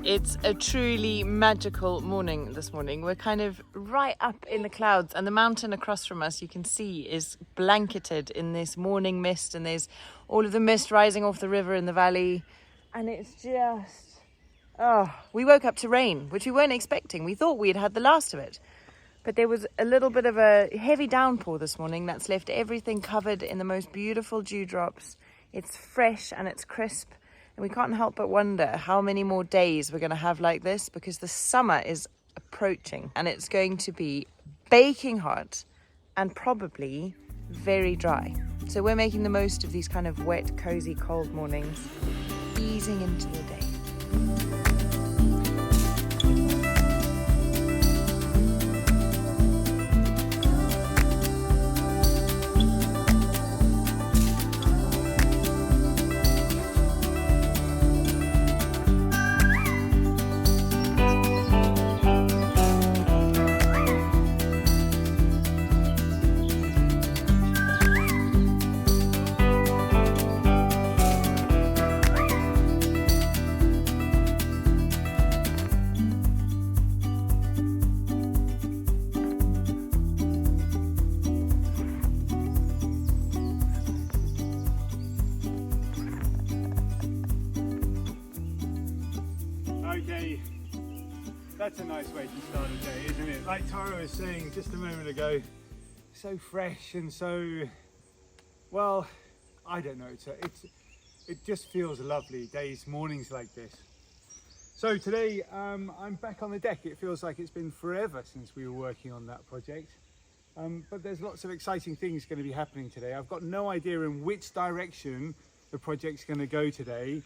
It's a truly magical morning this morning. We're kind of right up in the clouds, and the mountain across from us, you can see, is blanketed in this morning mist, and there's all of the mist rising off the river in the valley, and it's just, we woke up to rain, which we weren't expecting. We thought we had had the last of it, but there was a little bit of a heavy downpour this morning that's left everything covered in the most beautiful dewdrops. It's fresh and it's crisp. And we can't help but wonder how many more days we're going to have like this, because the summer is approaching and it's going to be baking hot and probably very dry. So we're making the most of these kind of wet, cozy, cold mornings, easing into the day. Okay, that's a nice way to start a day, isn't it? Like Tara was saying just a moment ago, so fresh and so, well, I don't know, it just feels lovely, days, mornings like this. So today I'm back on the deck. It feels like it's been forever since we were working on that project, but there's lots of exciting things going to be happening today. I've got no idea in which direction the project's going to go today.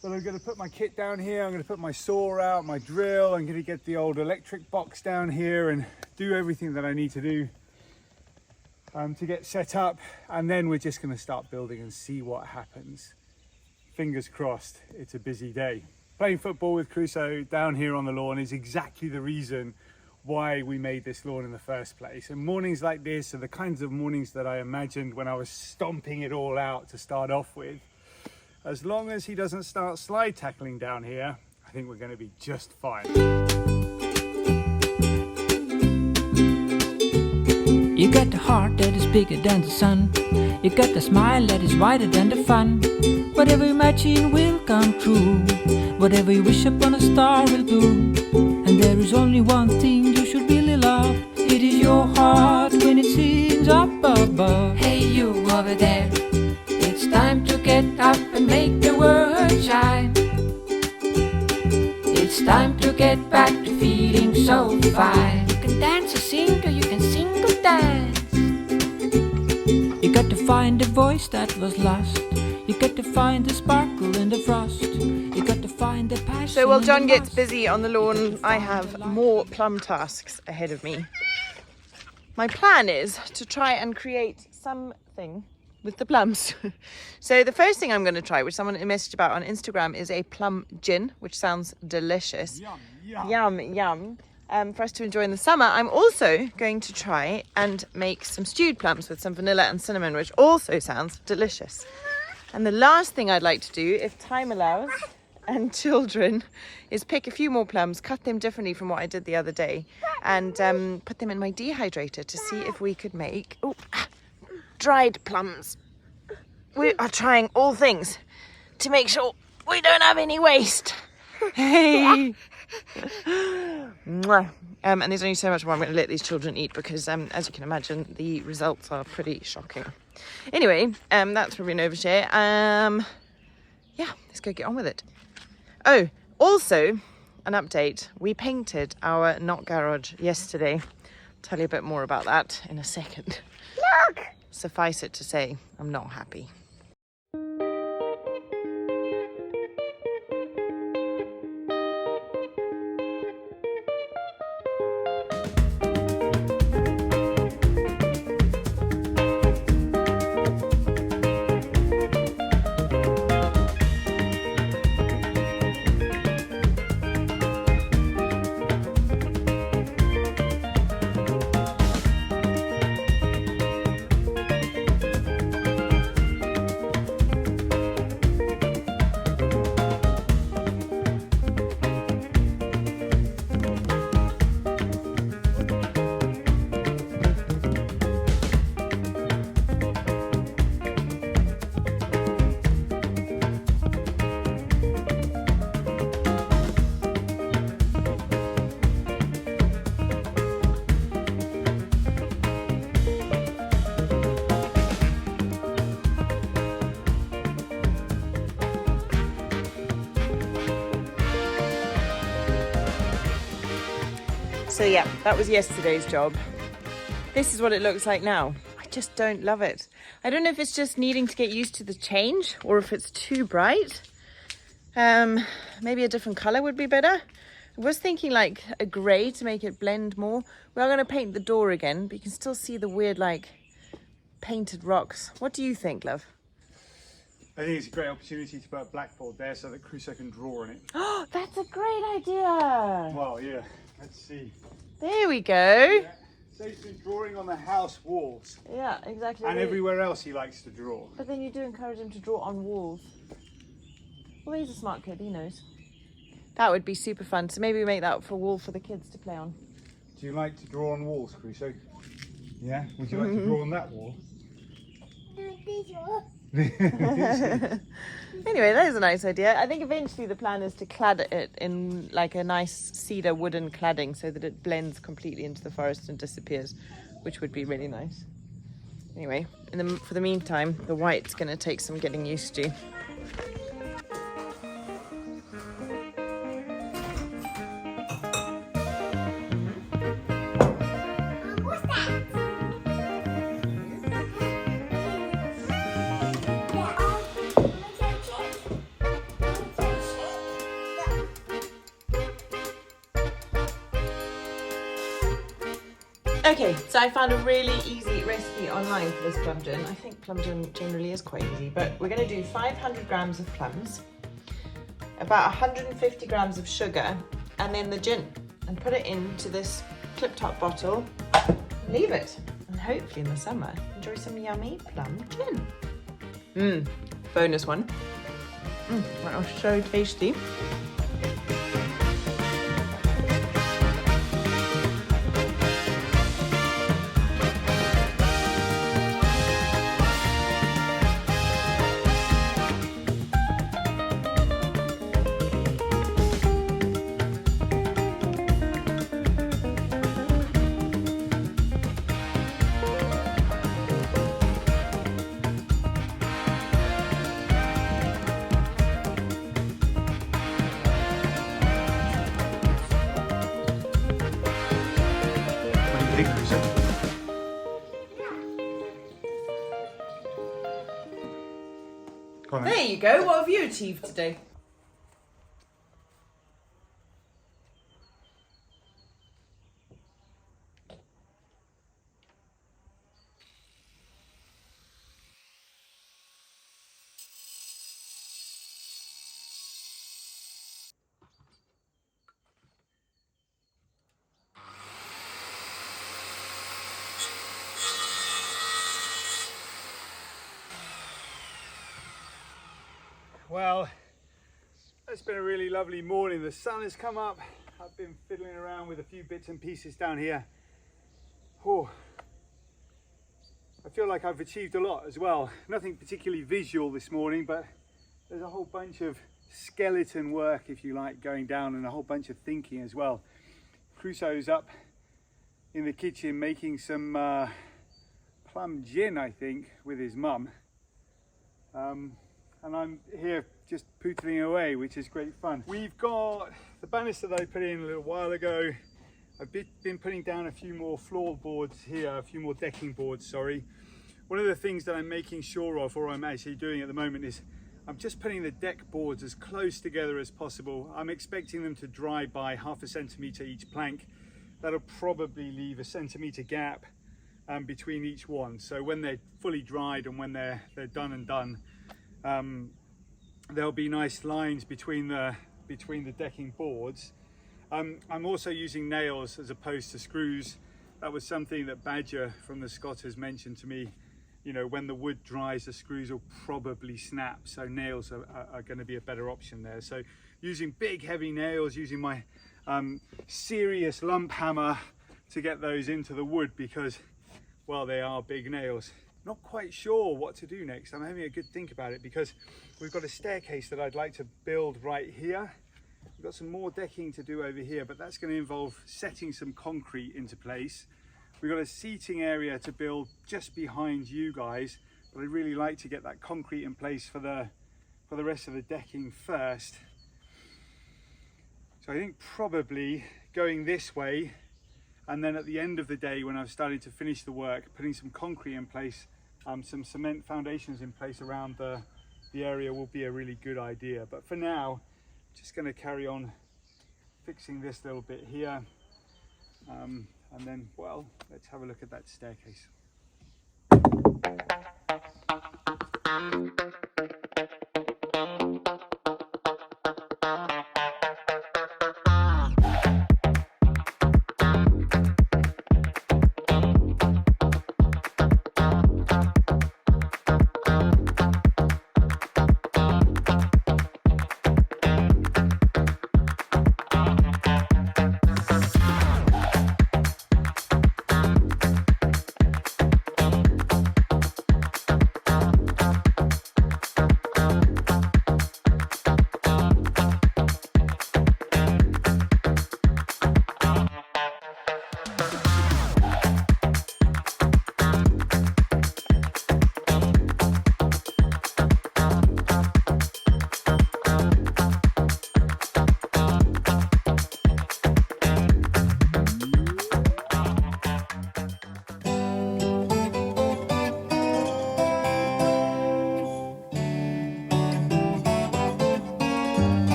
But I'm going to put my kit down here, I'm going to put my saw out, my drill, I'm going to get the old electric box down here and do everything that I need to do to get set up, and then we're just going to start building and see what happens. Fingers crossed, it's a busy day. Playing football with Crusoe down here on the lawn is exactly the reason why we made this lawn in the first place. And mornings like this are the kinds of mornings that I imagined when I was stomping it all out to start off with. As long as he doesn't start slide tackling down here, I think we're going to be just fine. You got the heart that is bigger than the sun. You got the smile that is wider than the fun. Whatever you imagine will come true. Whatever you wish upon a star will do. And there is only one thing you should really love. It is your heart when it sings up above. Hey, you over there. It's time to get up and make the world shine. It's time to get back to feeling so fine. You can dance or sing, or you can sing or dance. You got to find the voice that was lost. You got to find the sparkle in the frost. You got to find the passion. So while John gets busy on the lawn, I have more plum tasks ahead of me. My plan is to try and create something with the plums. So the first thing I'm going to try, which someone messaged about on Instagram, is a plum gin, which sounds delicious. Yum, yum. Yum, yum. For us to enjoy in the summer. I'm also going to try and make some stewed plums with some vanilla and cinnamon, which also sounds delicious. And the last thing I'd like to do, if time allows and children, is pick a few more plums, cut them differently from what I did the other day, and put them in my dehydrator to see if we could make dried plums. We are trying all things to make sure we don't have any waste. Hey. Mwah. And there's only so much more I'm going to let these children eat, because as you can imagine, the results are pretty shocking. Anyway, that's probably an overshare. Yeah, let's go get on with it. Oh, also an update. We painted our not garage yesterday. I'll tell you a bit more about that in a second. Look! Suffice it to say, I'm not happy. So yeah, that was yesterday's job. This is what it looks like now. I just don't love it. I don't know if it's just needing to get used to the change or if it's too bright. Maybe a different color would be better. I was thinking like a grey to make it blend more. We are going to paint the door again, but you can still see the weird like painted rocks. What do you think, love? I think it's a great opportunity to put a blackboard there so that Crusoe can draw on it. Oh, that's a great idea. Well, yeah, let's see. There we go. Yeah. So he's been drawing on the house walls. Yeah, exactly. And everywhere else he likes to draw. But then you do encourage him to draw on walls. Well, he's a smart kid, he knows. That would be super fun. So maybe we make that for a wall for the kids to play on. Do you like to draw on walls, Crusoe? Yeah? Would you like to draw on that wall? Anyway, that is a nice idea. I think eventually the plan is to clad it in like a nice cedar wooden cladding so that it blends completely into the forest and disappears, which would be really nice. Anyway, for the meantime, the white's going to take some getting used to. Okay, so I found a really easy recipe online for this plum gin. I think plum gin generally is quite easy, but we're going to do 500 grams of plums, about 150 grams of sugar, and then the gin, and put it into this clip top bottle, leave it, and hopefully in the summer, enjoy some yummy plum gin. Bonus one. That was so tasty. There you go. What have you achieved today? Well, it's been a really lovely morning. The sun has come up. I've been fiddling around with a few bits and pieces down here. Oh, I feel like I've achieved a lot as well. Nothing particularly visual this morning, but there's a whole bunch of skeleton work, if you like, going down, and a whole bunch of thinking as well. Crusoe's up in the kitchen making some plum gin, I think, with his mum. And I'm here just pootling away, which is great fun. We've got the banister that I put in a little while ago. I've been putting down a few more floorboards here, a few more decking boards, sorry. One of the things that I'm making sure of, or I'm actually doing at the moment, is I'm just putting the deck boards as close together as possible. I'm expecting them to dry by 0.5 centimetre each plank. That'll probably leave a centimetre gap between each one. So when they're fully dried and when they're done and done, there'll be nice lines between the decking boards. I'm also using nails as opposed to screws. That was something that Badger from the Scott has mentioned to me. You know, when the wood dries, the screws will probably snap, so nails are going to be a better option there. So using big heavy nails, using my serious lump hammer to get those into the wood, because, well, they are big nails. Not quite sure what to do next. I'm having a good think about it, because we've got a staircase that I'd like to build right here. We've got some more decking to do over here, but that's going to involve setting some concrete into place. We've got a seating area to build just behind you guys, but I'd really like to get that concrete in place for the rest of the decking first. So I think probably going this way And then at the end of the day, when I've started to finish the work, putting some concrete in place, some cement foundations in place around the area will be a really good idea. But for now, just going to carry on fixing this little bit here. And then, well, let's have a look at that staircase.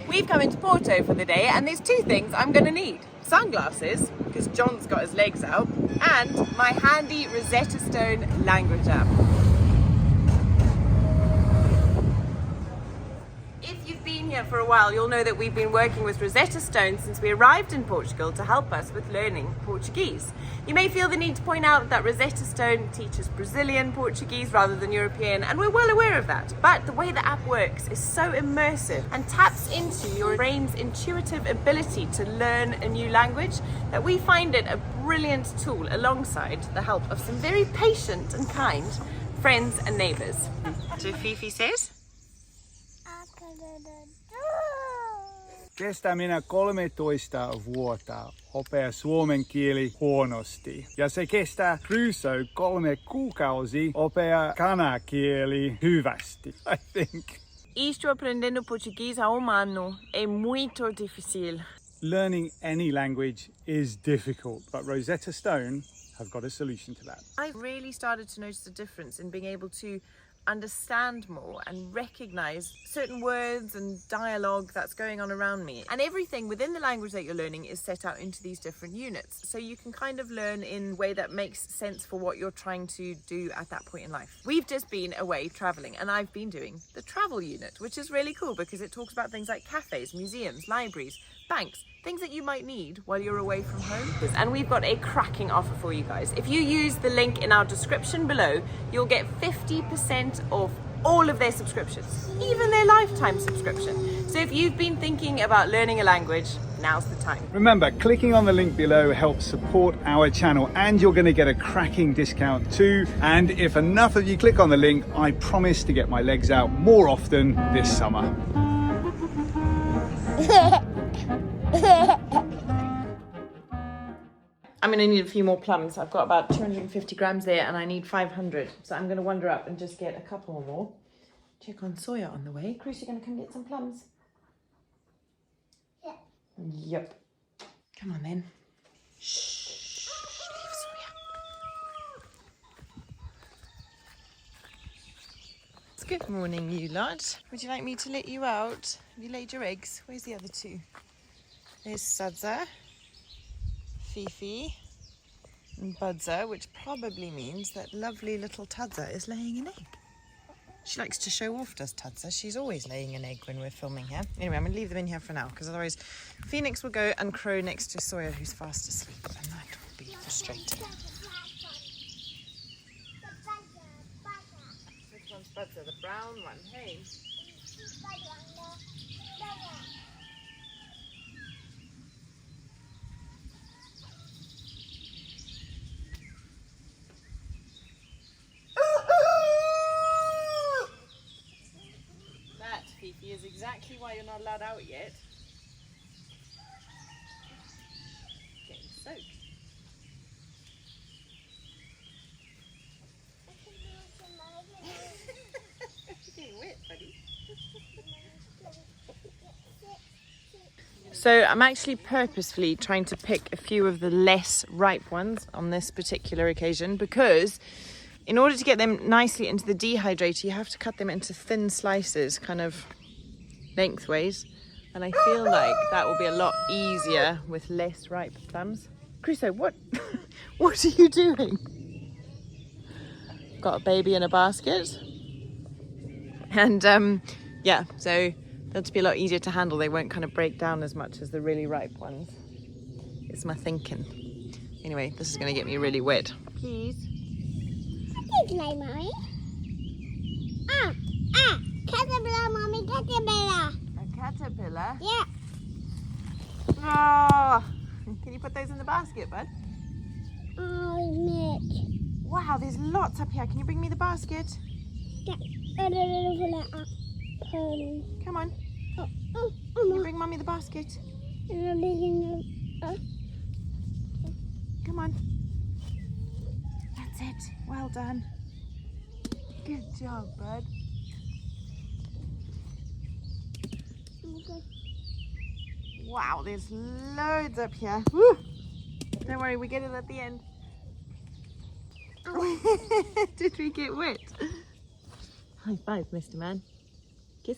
We've come into Porto for the day and there's two things I'm going to need. Sunglasses, because John's got his legs out, and my handy Rosetta Stone language app. If you've been here for a while, you'll know that we've been working with Rosetta Stone since we arrived in Portugal to help us with learning Portuguese. You may feel the need to point out that Rosetta Stone teaches Brazilian Portuguese rather than European, and we're well aware of that. But the way the app works is so immersive and taps into your brain's intuitive ability to learn a new language that we find it a brilliant tool alongside the help of some very patient and kind friends and neighbours. So Fifi says? Kestää minä 13 vuotta opea suomen kieli huonosti. Ja se kestää Crusoe 3 kuukausi opea kanakieli hyvästi, I think. Estou aprendendo português há ano. É muito difícil. Learning any language is difficult, but Rosetta Stone have got a solution to that. I really started to notice a difference in being able to understand more and recognize certain words and dialogue that's going on around me. And everything within the language that you're learning is set out into these different units. So you can kind of learn in a way that makes sense for what you're trying to do at that point in life. We've just been away traveling and I've been doing the travel unit, which is really cool because it talks about things like cafes, museums, libraries, banks, things that you might need while you're away from home. And we've got a cracking offer for you guys. If you use the link in our description below, you'll get 50% off all of their subscriptions, even their lifetime subscription. So if you've been thinking about learning a language, now's the time. Remember, clicking on the link below helps support our channel and you're going to get a cracking discount too. And if enough of you click on the link, I promise to get my legs out more often this summer. I'm going to need a few more plums. I've got about 250 grams there and I need 500. So I'm going to wander up and just get a couple more. Check on Sawyer on the way. Crusoe, you going to come get some plums? Yeah. Yep. Come on then. Shh. Leave Sawyer. Good morning, you lot. Would you like me to let you out? Have you laid your eggs? Where's the other two? There's Sadza, Fifi, and Budza, which probably means that lovely little Tadza is laying an egg. She likes to show off, does Tadza? She's always laying an egg when we're filming here. Anyway, I'm going to leave them in here for now, because otherwise Phoenix will go and crow next to Sawyer, who's fast asleep, and that will be frustrating. Which one's Budza? The brown one, hey? Fifi, is exactly why you're not allowed out yet. Getting soaked. So I'm actually purposefully trying to pick a few of the less ripe ones on this particular occasion, because in order to get them nicely into the dehydrator, you have to cut them into thin slices, kind of lengthways. And I feel like that will be a lot easier with less ripe plums. Crusoe, what, what are you doing? Got a baby in a basket. And yeah, so they'll be a lot easier to handle. They won't kind of break down as much as the really ripe ones. It's my thinking. Anyway, this is going to get me really wet. Please. What is my mommy? Caterpillar, mommy, caterpillar. A caterpillar? Yeah. Oh, can you put those in the basket, bud? Oh, Nick. Wow, there's lots up here. Can you bring me the basket? Yeah. Come on. Oh, Can you bring Mummy the basket? Come on. That's it. Well done. Good job, bud. Wow, there's loads up here. Woo! Don't worry, we get it at the end. Did we get wet? High five, Mr. Man. Kiss.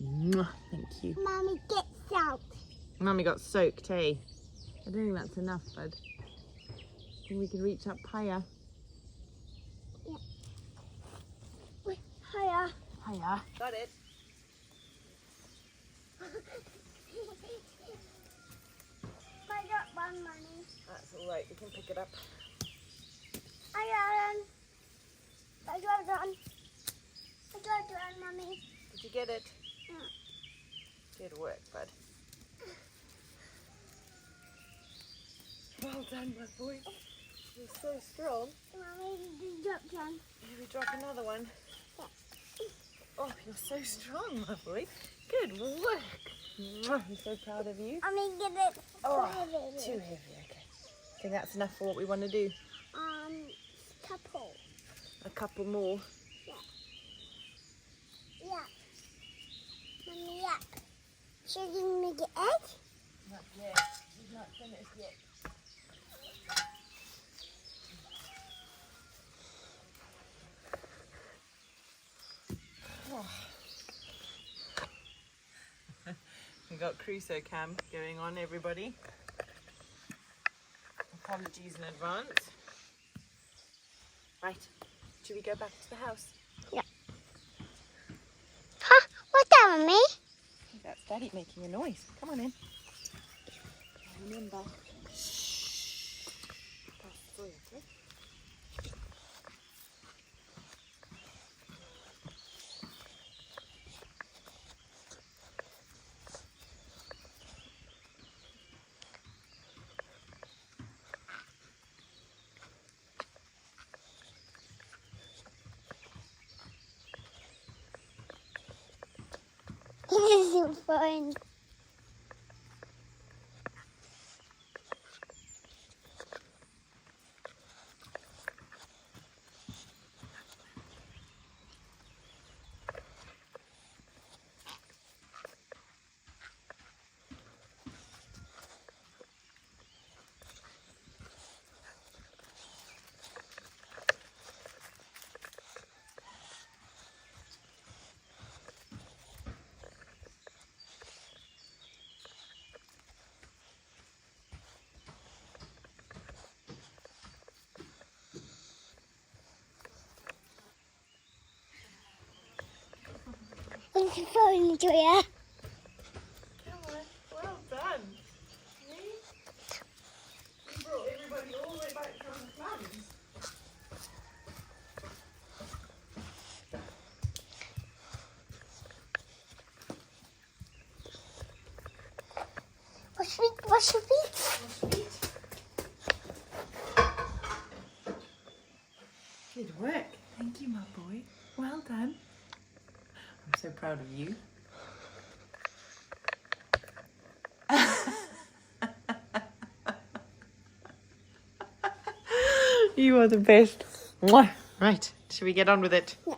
Mwah, thank you. Mommy, get out. Mummy got soaked, eh? I don't think that's enough, bud. I think we can reach up higher. Wait, higher. Higher. Got it. I got one, Mommy. That's all right. We can pick it up. I got one. I got one, Mommy. Did you get it? Yeah. Good work, bud. Well done, my boy. You're so strong. Mommy, you dropped one. Here we drop another one. Yeah. Oh, you're so strong, my boy. Good work. Mwah, I'm so proud of you. Mommy, get it. Oh, Heavy. too heavy. Okay. I think that's enough for what we want to do. Couple. A couple more. Yeah. Mommy, yeah. Should you make it egg? Not yet. He's not finished yet. Oh. We got Crusoe cam going on, everybody. Apologies in advance. Right, should we go back to the house? Yeah. Huh? What's that, Mommy? I think that's Daddy making a noise. Come on in. Remember. Shh. Pass the toy, okay? This is fun. This is fun, Julia. Come on, well done. See? We brought everybody all the way back from the plums. Wash your feet. Good work. Thank you, my boy. Well done. I'm so proud of you. You are the best. Mwah. Right, should we get on with it? Yeah.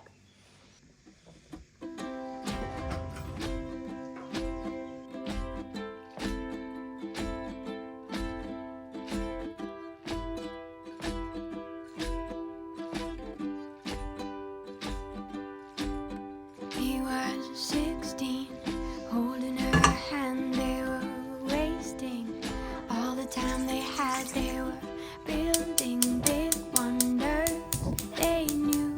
they were building big wonders they knew.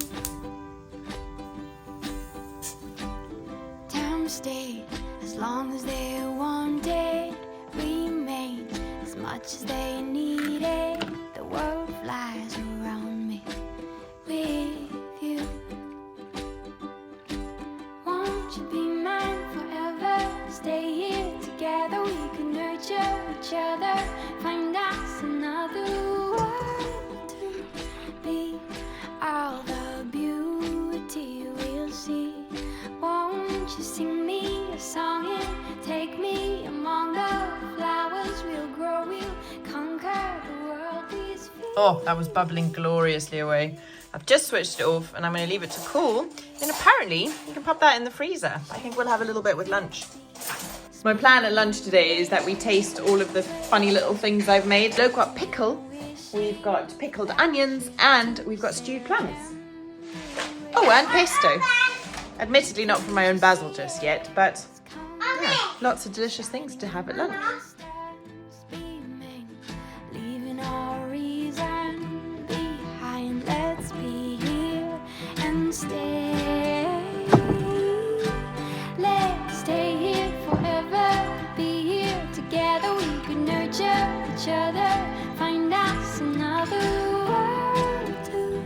Time stayed as long as they wanted, remained as much as they needed. The world flies around me with you. Won't you be mine forever? Stay here together, we can nurture each other. Find us another world to be. All the beauty we'll see. Won't you sing me a song and take me among the flowers? We'll grow, we'll conquer the world. These Oh, that was bubbling gloriously away. I've just switched it off and I'm going to leave it to cool. Then apparently you can pop that in the freezer. I think we'll have a little bit with lunch. My plan at lunch today is that we taste all of the funny little things I've made. We've got pickle, we've got pickled onions, and we've got stewed plums. Oh, and pesto. Admittedly not from my own basil just yet, but yeah, lots of delicious things to have at lunch. leaving our reason behind. Let's be here and stay. Let's stay here forever. Be here together. We could nurture each other. Find us another world to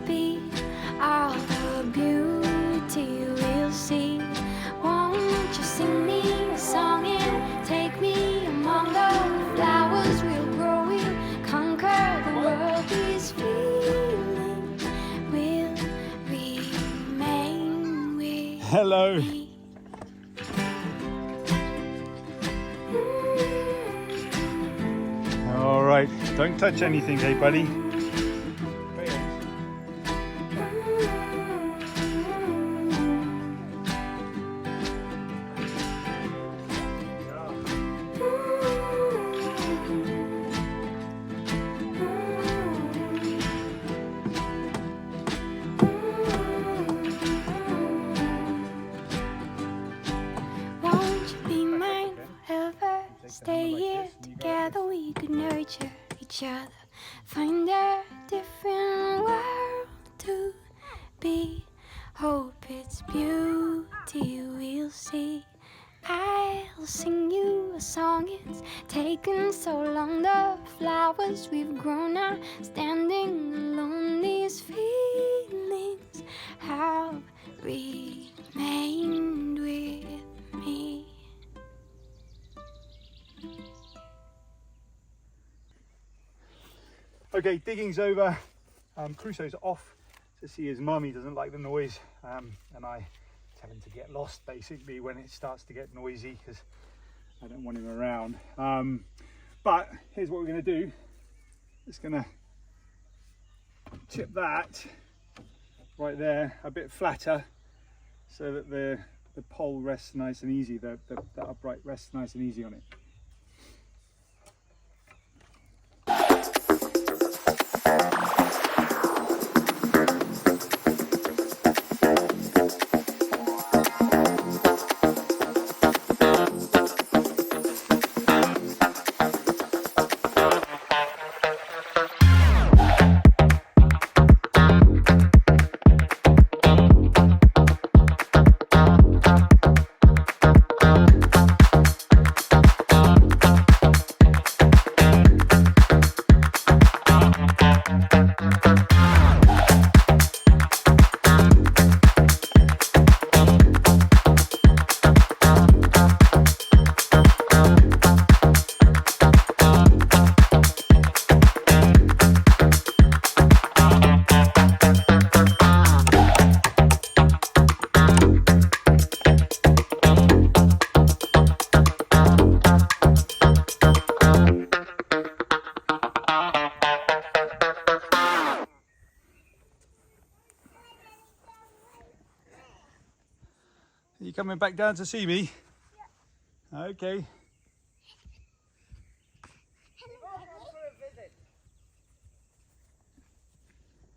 be. All the beauty we'll see. Won't you sing me a song and take me among the flowers? We'll grow, we'll conquer the world. These feelings will remain with Hello. me. All right, don't touch anything, hey buddy. Won't you be mine forever? Stay here together, we could nurture each other. Find a different world to be. Hope it's beauty we'll see. I'll sing you a song, it's taken so long. The flowers we've grown are standing alone. These feelings have remained with me. Okay, digging's over. Crusoe's off to see his mummy, doesn't like the noise, and I tell him to get lost basically when it starts to get noisy because I don't want him around. But here's what we're going to do. Just going to tip that right there a bit flatter so that the pole rests nice and easy, the upright rests nice and easy on it. Are you coming back down to see me? Yeah. Okay.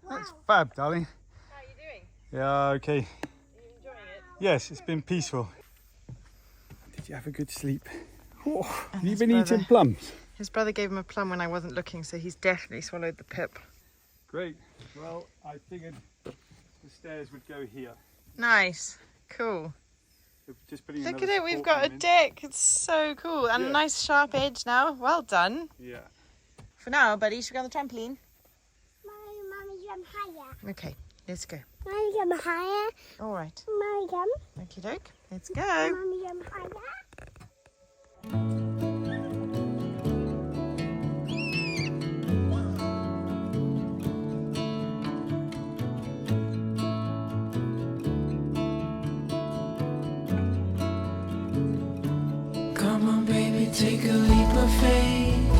That's fab, darling. How are you doing? Yeah, okay. Are you enjoying it? Yes, it's been peaceful. Did you have a good sleep? Oh, have you his been brother- eating plums? His brother gave him a plum when I wasn't looking, so he's definitely swallowed the pip. Great. Well, I figured the stairs would go here. Nice. Cool. So just putting Look at another it, we've support got a beam in. deck. It's so cool. And a Yeah. nice sharp edge now. Well done. Yeah. For now, buddy, should we go on the trampoline? Mommy, jump higher. Okay, let's go. Mommy, jump higher. All right. Mommy, jump. Okie doke. Let's go. Mommy, jump higher. Come on, baby, take a leap of faith.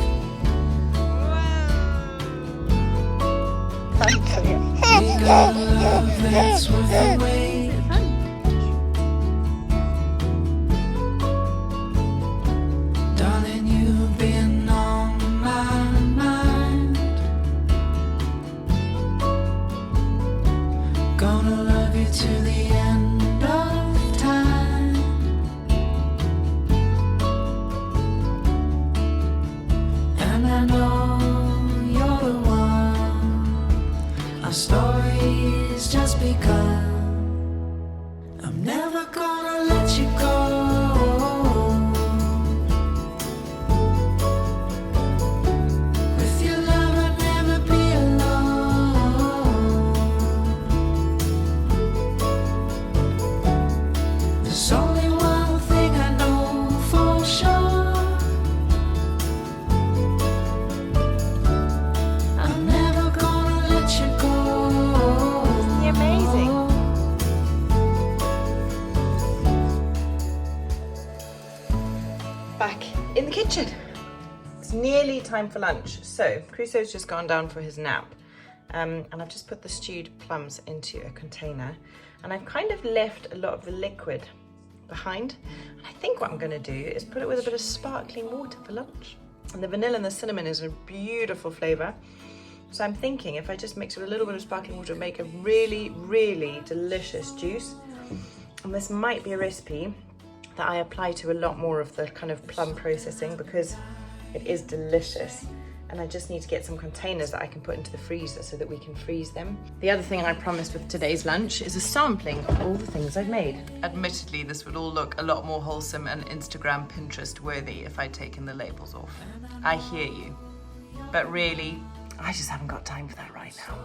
Thank you. We got a love that's worth the wait. Darling, you've been on my mind. Gonna love you to the end of time. And I know you're the one. Our story's just begun. I'm never gonna let you go. With your love I'd never be alone. There's only one thing I know for sure. I'm never gonna let you go. Isn't he amazing? Back in the kitchen. It's nearly time for lunch. So Crusoe's just gone down for his nap. And I've just put the stewed plums into a container. And I've kind of left a lot of the liquid behind. And I think what I'm going to do is put it with a bit of sparkling water for lunch. And the vanilla and the cinnamon is a beautiful flavour. So I'm thinking if I just mix it with a little bit of sparkling water, make a really, really delicious juice. And this might be a recipe that I apply to a lot more of the kind of plum processing because it is delicious. And I just need to get some containers that I can put into the freezer so that we can freeze them. The other thing I promised with today's lunch is a sampling of all the things I've made. Admittedly, this would all look a lot more wholesome and Instagram Pinterest worthy if I'd taken the labels off. I hear you. But really, I just haven't got time for that right now.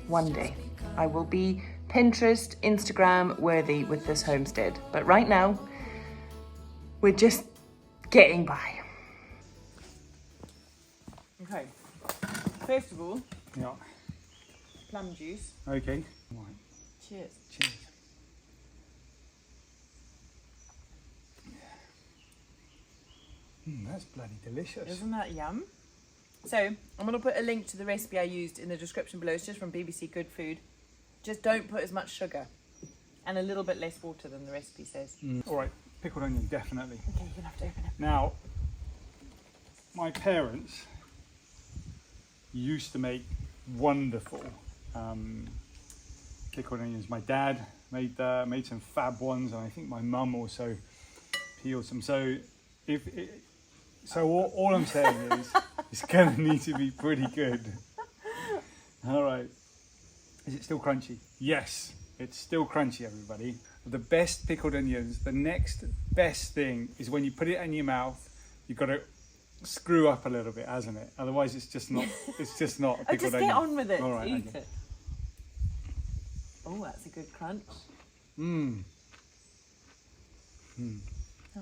One day, I will be Pinterest, Instagram worthy with this homestead. But right now, we're just getting by. Okay, first of all, Yeah. plum juice. Okay. Right. Cheers. Cheers. That's bloody delicious. Isn't that yum? So, I'm going to put a link to the recipe I used in the description below. It's just from BBC Good Food. Just don't put as much sugar and a little bit less water than the recipe says. All right, pickled onion, definitely. Okay, you're going to have to open it. Now, my parents used to make wonderful pickled onions. My dad made some fab ones, and I think my mum also peeled some. So, all I'm saying is it's going to need to be pretty good. All right. Is it still crunchy? Yes, it's still crunchy, everybody. The best pickled onions, the next best thing is when you put it in your mouth, you've got to screw up a little bit, hasn't it? Otherwise, it's just not a pickled Just onion. get on with it. All right, Eat okay. it. Oh, that's a good crunch. Mmm. Oh.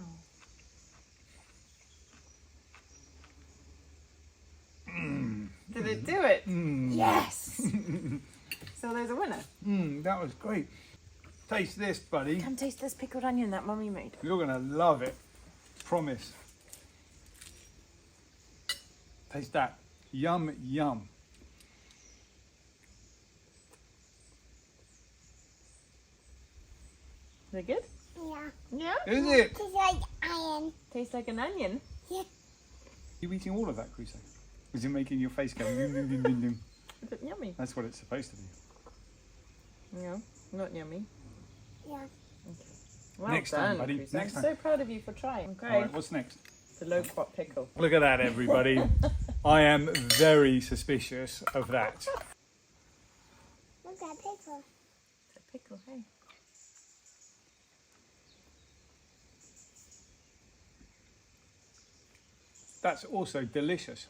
Did it do it? Yes! So there's a winner. That was great. Taste this, buddy. Come taste this pickled onion that Mummy made. You're going to love it. Promise. Taste that. Yum, yum. Is it good? Yeah. Yeah? Is it? Tastes like iron. Tastes like an onion. Yeah. You eating all of that, Crusoe? Is it making your face go? Yum, yum, yum, yum, yum? Is it yummy? That's what it's supposed to be. No, not yummy. Yeah. Well Next done, time, buddy. Crusoe. Next I'm time. so proud of you for trying. Okay. All right, what's next? The loquat pickle. Look at that, everybody. I am very suspicious of that. Look at that pickle. It's a pickle, hey. That's also delicious.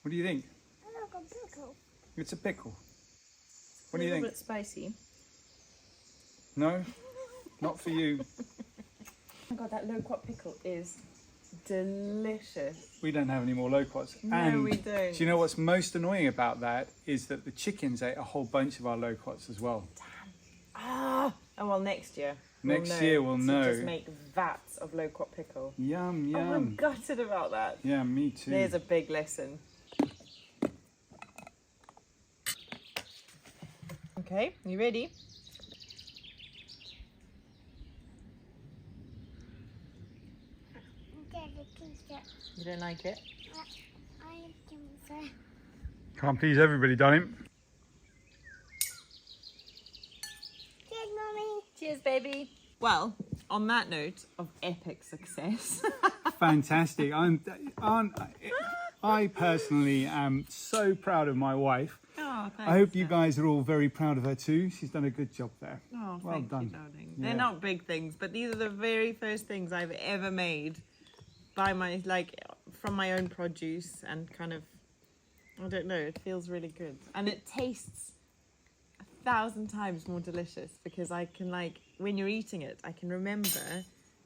What do you think? I look a pickle. It's a pickle. What do you A think? little bit spicy. No? Not for you. Oh my god, that loquat pickle is delicious. We don't have any more loquats. No, And we don't. do you know what's most annoying about that is that the chickens ate a whole bunch of our loquats as well. Ah! Oh well, next year. Next year we'll to know. Just make vats of loquat pickle. Yum, Oh, I'm yum. gutted about that. Yeah, me too. There's a big lesson. Okay, you ready? Get a t-shirt. You don't like it? I think so. Can't please everybody, darling. Cheers, Mummy. Cheers, baby. Well, on that note of epic success. Fantastic. I personally am so proud of my wife. Oh, thanks. I hope you guys are all very proud of her too. She's done a good job there. Oh, Well thank done. you, darling. Yeah. They're not big things, but these are the very first things I've ever made by my, from my own produce, and kind of, I don't know, it feels really good. And it tastes 1,000 times more delicious because I can, when you're eating it, I can remember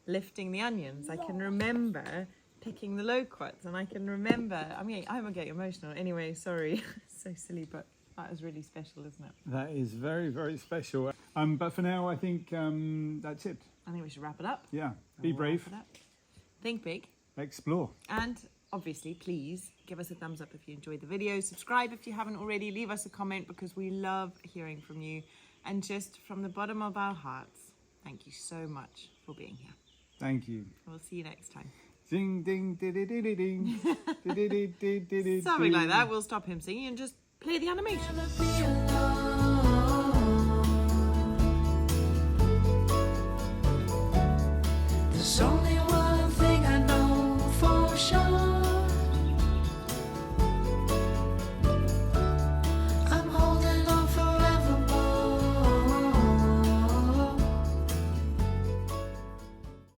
lifting the onions. I can remember picking the loquats, and I can remember, I'm gonna get emotional. Anyway, sorry. So silly, but that is really special, isn't it? That is very, very special. But for now, I think that's it. I think we should wrap it up. Yeah. Be We'll brave. wrap it up. Think big. Explore. And obviously, please give us a thumbs up if you enjoyed the video. Subscribe if you haven't already. Leave us a comment because we love hearing from you. And just from the bottom of our hearts, thank you so much for being here. Thank you. We'll see you next time. Ding, ding, ding. Something like that. We'll stop him singing and just play the animation.